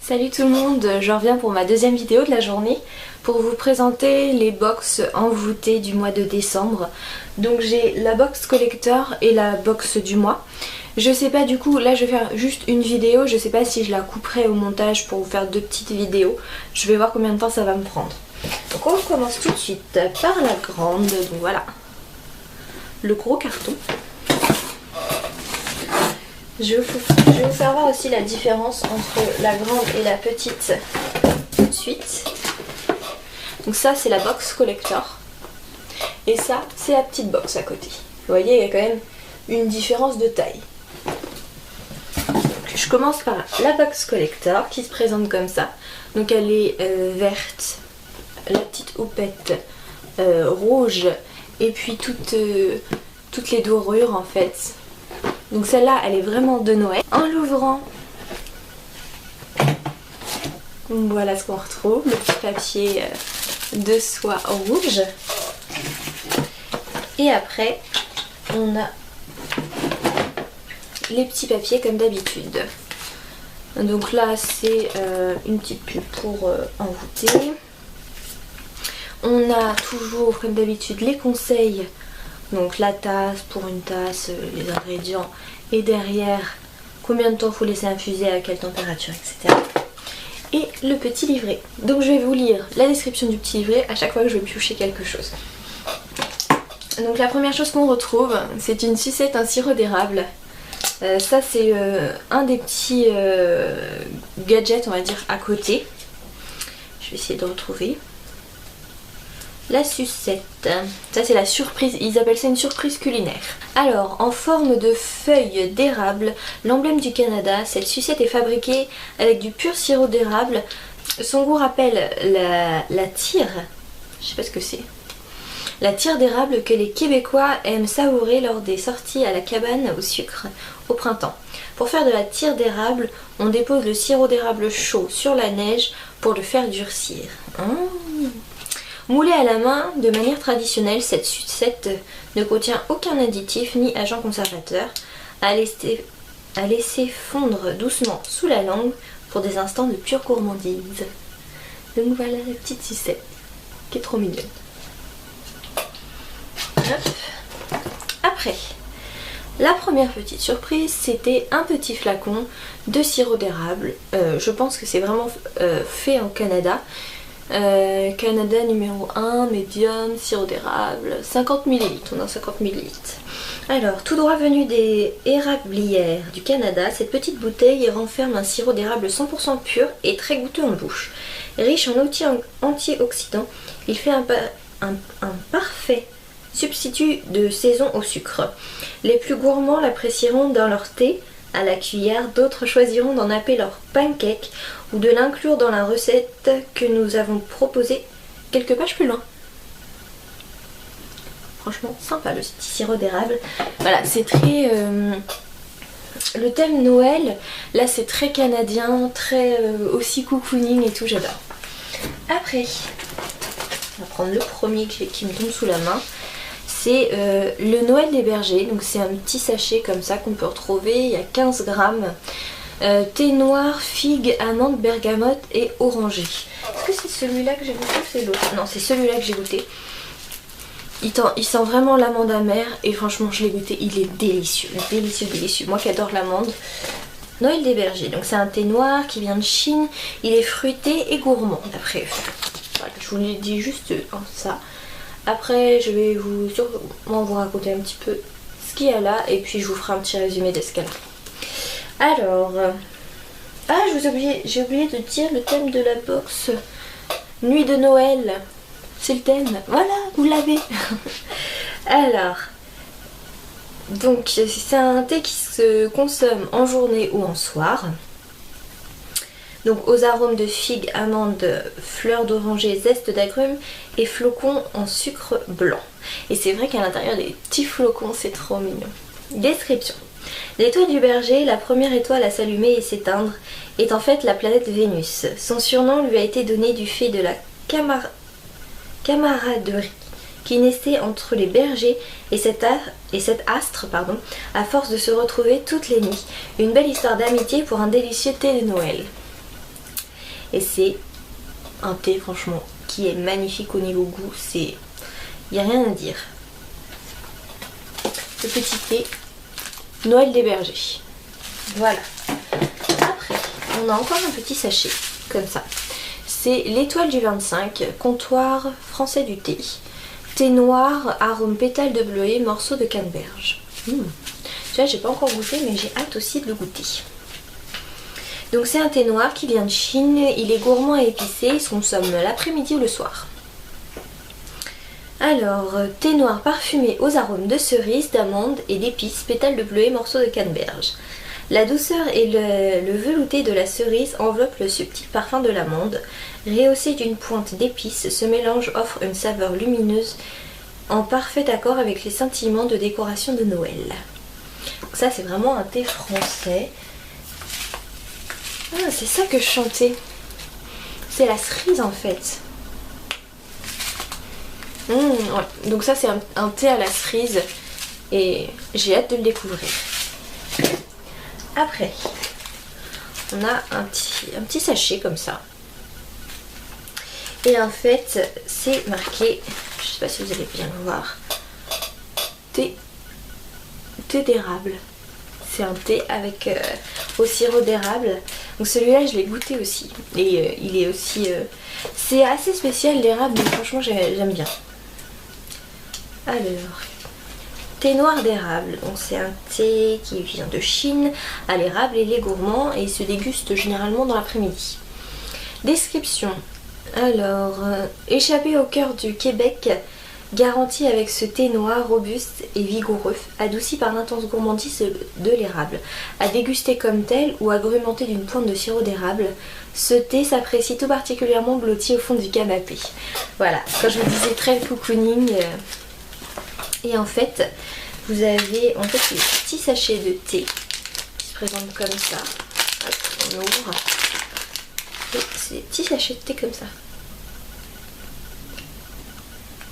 Salut tout le monde, je reviens pour ma deuxième vidéo de la journée pour vous présenter les box envoûtées du mois de décembre. Donc j'ai la box collector et la box du mois. Je sais pas, du coup là je vais faire juste une vidéo, je sais pas si je la couperai au montage pour vous faire deux petites vidéos. Je vais voir combien de temps ça va me prendre. Donc on commence tout de suite par la grande, donc voilà, le gros carton. Je vais vous faire voir aussi la différence entre la grande et la petite tout de suite. Donc ça c'est la box collector et ça c'est la petite box à côté. Vous voyez, il y a quand même une différence de taille. Donc, je commence par la box collector qui se présente comme ça. Donc elle est verte, la petite houppette rouge et puis toutes les dorures en fait. Donc celle-là, elle est vraiment de Noël. En l'ouvrant, voilà ce qu'on retrouve, le petit papier de soie rouge. Et après, on a les petits papiers comme d'habitude. Donc là, c'est une petite pub pour envoûter. On a toujours, comme d'habitude, les conseils. Donc la tasse, pour une tasse, les ingrédients, et derrière combien de temps il faut laisser infuser, à quelle température, etc. Et le petit livret. Donc je vais vous lire la description du petit livret à chaque fois que je vais piocher quelque chose. Donc la première chose qu'on retrouve, c'est une sucette, un sirop d'érable. Ça c'est un des petits gadgets, on va dire, à côté. Je vais essayer de retrouver. La sucette, ça c'est la surprise, ils appellent ça une surprise culinaire. Alors, en forme de feuille d'érable, l'emblème du Canada, cette sucette est fabriquée avec du pur sirop d'érable. Son goût rappelle la tire, je sais pas ce que c'est, la tire d'érable que les Québécois aiment savourer lors des sorties à la cabane au sucre au printemps. Pour faire de la tire d'érable, on dépose le sirop d'érable chaud sur la neige pour le faire durcir. Moulée à la main de manière traditionnelle, cette sucette ne contient aucun additif ni agent conservateur. À laisser fondre doucement sous la langue pour des instants de pure gourmandise. Donc voilà la petite sucette qui est trop mignonne. Hop. Après, la première petite surprise, c'était un petit flacon de sirop d'érable. Je pense que c'est vraiment fait au Canada. Canada numéro 1, médium, sirop d'érable, 50 ml, on a 50 ml. Alors, tout droit venu des érablières du Canada, cette petite bouteille renferme un sirop d'érable 100% pur et très goûteux en bouche. Riche en antioxydants, il fait un parfait substitut de saison au sucre. Les plus gourmands l'apprécieront dans leur thé, à la cuillère, d'autres choisiront d'en happer leur pancake ou de l'inclure dans la recette que nous avons proposée quelques pages plus loin. Franchement sympa le petit sirop d'érable. Voilà, c'est très... le thème Noël, là c'est très canadien, très aussi cocooning et tout, j'adore. Après, on va prendre le premier qui me tombe sous la main. C'est le Noël des bergers, donc c'est un petit sachet comme ça qu'on peut retrouver, il y a 15 grammes. Thé noir, figue, amande, bergamote et oranger. Est-ce que c'est celui-là que j'ai goûté ou c'est l'autre? Non, c'est celui-là que j'ai goûté. Il sent vraiment l'amande amère et franchement je l'ai goûté, il est délicieux, délicieux, délicieux. Moi qui adore l'amande. Noël des bergers, donc c'est un thé noir qui vient de Chine, il est fruité et gourmand d'après. Voilà, je vous l'ai dit juste ça. Après je vais sûrement vous raconter un petit peu ce qu'il y a là et puis je vous ferai un petit résumé de ce qu'il y a là. Alors, j'ai oublié de dire le thème de la box. Nuit de Noël, c'est le thème. Voilà, vous l'avez. Alors, donc c'est un thé qui se consomme en journée ou en soir. Donc aux arômes de figue, amandes, fleurs d'oranger, zeste d'agrumes et flocons en sucre blanc. Et c'est vrai qu'à l'intérieur des petits flocons, c'est trop mignon. Description. L'étoile du berger, la première étoile à s'allumer et s'éteindre, est en fait la planète Vénus. Son surnom lui a été donné du fait de la camaraderie qui naissait entre les bergers et cet astre, à force de se retrouver toutes les nuits. Une belle histoire d'amitié pour un délicieux thé de Noël. Et c'est un thé franchement qui est magnifique au niveau goût, il n'y a rien à dire. Le petit thé Noël des bergers. Voilà. Après, on a encore un petit sachet, comme ça. C'est l'étoile du 25, comptoir français du thé. Thé noir, arôme pétale de bleuet, morceau de canneberge. Tu vois, j'ai pas encore goûté, mais j'ai hâte aussi de le goûter. Donc c'est un thé noir qui vient de Chine, il est gourmand et épicé, il se consomme l'après-midi ou le soir. Alors, thé noir parfumé aux arômes de cerise, d'amande et d'épices, pétales de bleuet, morceaux de canneberge. La douceur et le velouté de la cerise enveloppent le subtil parfum de l'amande. Rehaussé d'une pointe d'épices, ce mélange offre une saveur lumineuse en parfait accord avec les scintillements de décoration de Noël. Donc ça c'est vraiment un thé français. Ah, c'est ça que je chantais. C'est la cerise en fait. Ouais. Donc ça c'est un thé à la cerise et j'ai hâte de le découvrir. Après, on a un petit sachet comme ça. Et en fait, c'est marqué, je sais pas si vous allez bien le voir, thé d'érable. C'est un thé avec au sirop d'érable. Donc celui-là, je l'ai goûté aussi. Et il est aussi... c'est assez spécial l'érable, mais franchement, j'aime bien. Alors... thé noir d'érable, donc c'est un thé qui vient de Chine à l'érable et il est gourmand et il se déguste généralement dans l'après-midi. Description. Alors, échappé au cœur du Québec, garanti avec ce thé noir robuste et vigoureux, adouci par l'intense gourmandise de l'érable. À déguster comme tel ou agrémenté d'une pointe de sirop d'érable, ce thé s'apprécie tout particulièrement blotti au fond du canapé. Voilà, quand je vous disais très cocooning... Et en fait, vous avez les petits sachets de thé qui se présentent comme ça. Hop, on ouvre. Et c'est des petits sachets de thé comme ça.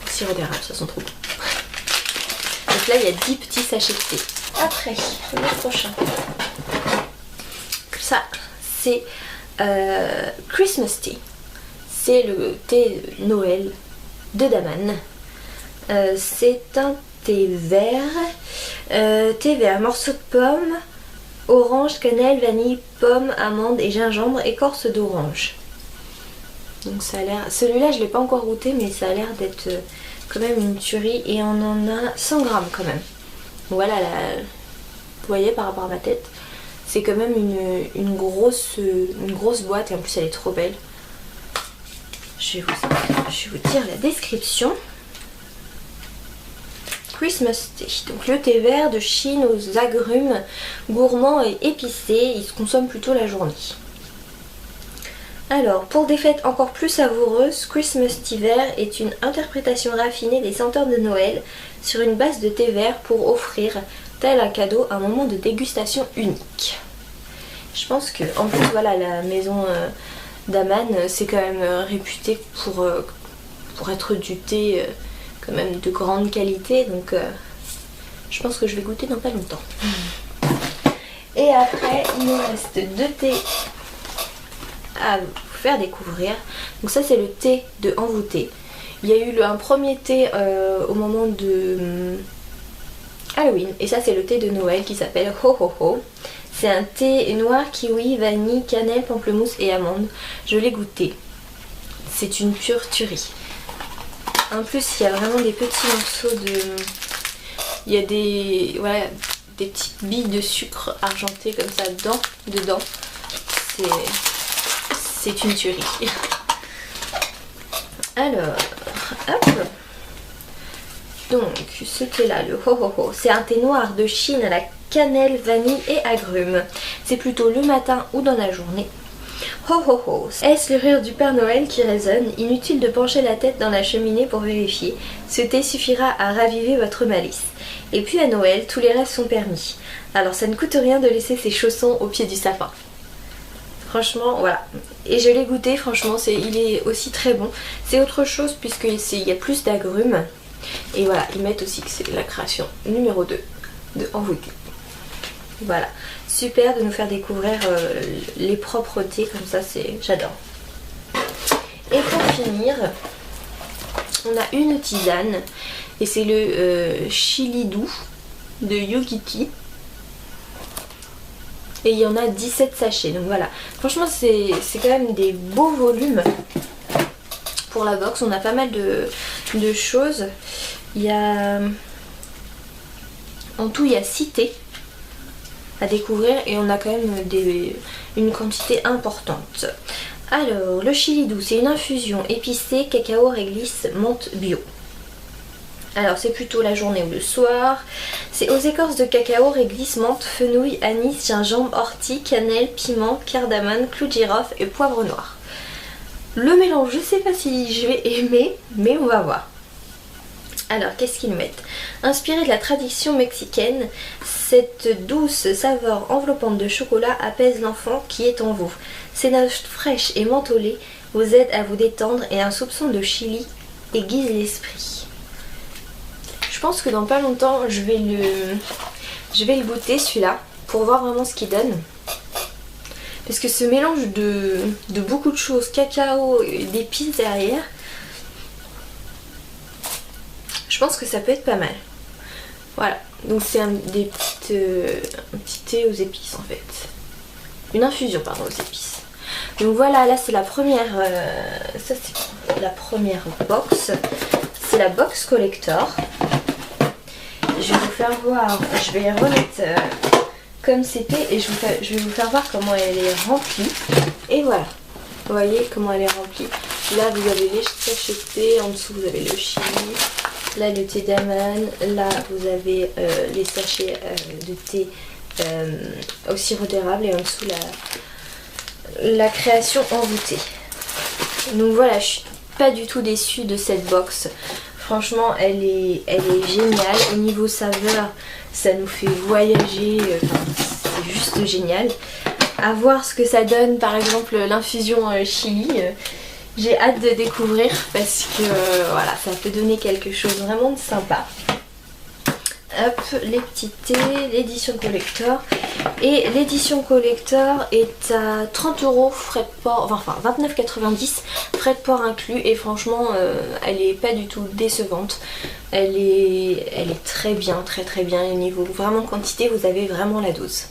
Sirop d'érable, ça sent trop bon. Donc là, il y a 10 petits sachets de thé. Après, le prochain. Ça, c'est Christmas Tea. C'est le thé Noël de Daman. C'est un thé vert, morceau de pomme, orange, cannelle, vanille, pomme, amande et gingembre, écorce d'orange. Donc ça a l'air, celui-là je l'ai pas encore goûté, mais ça a l'air d'être quand même une tuerie et on en a 100 grammes quand même. Voilà, vous voyez par rapport à ma tête, c'est quand même une grosse boîte et en plus elle est trop belle. Je vais vous dire la description. Christmas Tea, donc le thé vert de Chine aux agrumes, gourmand et épicé, il se consomme plutôt la journée. Alors, pour des fêtes encore plus savoureuses, Christmas Tea vert est une interprétation raffinée des senteurs de Noël sur une base de thé vert pour offrir, tel un cadeau, un moment de dégustation unique. Je pense que, en plus, voilà, la maison d'Aman, c'est quand même réputé pour être du thé... quand même de grande qualité, donc je pense que je vais goûter dans pas longtemps. Et après il nous reste 2 thés à vous faire découvrir. Donc ça c'est le thé de envoûté. Il y a eu un premier thé au moment de Halloween et ça c'est le thé de Noël qui s'appelle Ho Ho Ho. C'est un thé noir kiwi, vanille, cannelle, pamplemousse et amande. Je l'ai goûté. C'est une pure tuerie. En plus, il y a vraiment des petits morceaux de... Il y a des petites billes de sucre argentées comme ça dedans. C'est une tuerie. Alors, hop. Donc, ce thé-là, le Ho Ho Ho, c'est un thé noir de Chine à la cannelle, vanille et agrumes. C'est plutôt le matin ou dans la journée. Ho ho ho, est-ce le rire du Père Noël qui résonne? Inutile de pencher la tête dans la cheminée pour vérifier. Ce thé suffira à raviver votre malice. Et puis à Noël, tous les rêves sont permis. Alors ça ne coûte rien de laisser ses chaussons au pied du sapin. Franchement, voilà. Et je l'ai goûté, franchement, il est aussi très bon. C'est autre chose puisqu'il y a plus d'agrumes. Et voilà, ils mettent aussi que c'est la création numéro 2 de Envoûté. Voilà, super de nous faire découvrir les propretés comme ça, j'adore. Et pour finir, on a une tisane et c'est le chili doux de Yogiti. Et il y en a 17 sachets, donc voilà. Franchement c'est quand même des beaux volumes pour la box. On a pas mal de choses. Il y a... En tout il y a 6 thés à découvrir et on a quand même une quantité importante. Alors le chili doux, c'est une infusion épicée, cacao, réglisse, menthe bio. Alors c'est plutôt la journée ou le soir. C'est aux écorces de cacao, réglisse, menthe, fenouil, anis, gingembre, ortie, cannelle, piment, cardamone, clou de girofle et poivre noir. Le mélange, je sais pas si je vais aimer, mais on va voir. Alors qu'est-ce qu'ils mettent? Inspiré de la tradition mexicaine, cette douce saveur enveloppante de chocolat apaise l'enfant qui est en vous. Ces notes fraîches et mentholées vous aident à vous détendre et un soupçon de chili aiguise l'esprit. Je pense que dans pas longtemps je vais le goûter celui-là pour voir vraiment ce qu'il donne. Parce que ce mélange de beaucoup de choses, cacao et d'épices derrière, je pense que ça peut être pas mal. Voilà, donc c'est un petit thé aux épices en fait. Une infusion pardon aux épices. Donc voilà, là c'est la première, ça c'est la première box. C'est la box collector. Je vais vous faire voir, je vais remettre comme c'était et je vais vous faire voir comment elle est remplie. Et voilà, vous voyez comment elle est remplie. Là vous avez les sachets de thé, en dessous vous avez le chili. Là le thé d'amande, là vous avez les sachets de thé au sirop d'érable et en dessous la création envoûtée. Donc voilà, je suis pas du tout déçue de cette box. Franchement elle est géniale. Au niveau saveur ça nous fait voyager, c'est juste génial. À voir ce que ça donne par exemple l'infusion chili. J'ai hâte de découvrir parce que voilà, ça peut donner quelque chose vraiment de sympa. Hop, les petits thés, l'édition collector. Et l'édition collector est à 30 € frais de port, enfin 29,90 frais de port inclus. Et franchement, elle est pas du tout décevante. Elle est très bien, très bien. Et niveau vraiment quantité, vous avez vraiment la dose.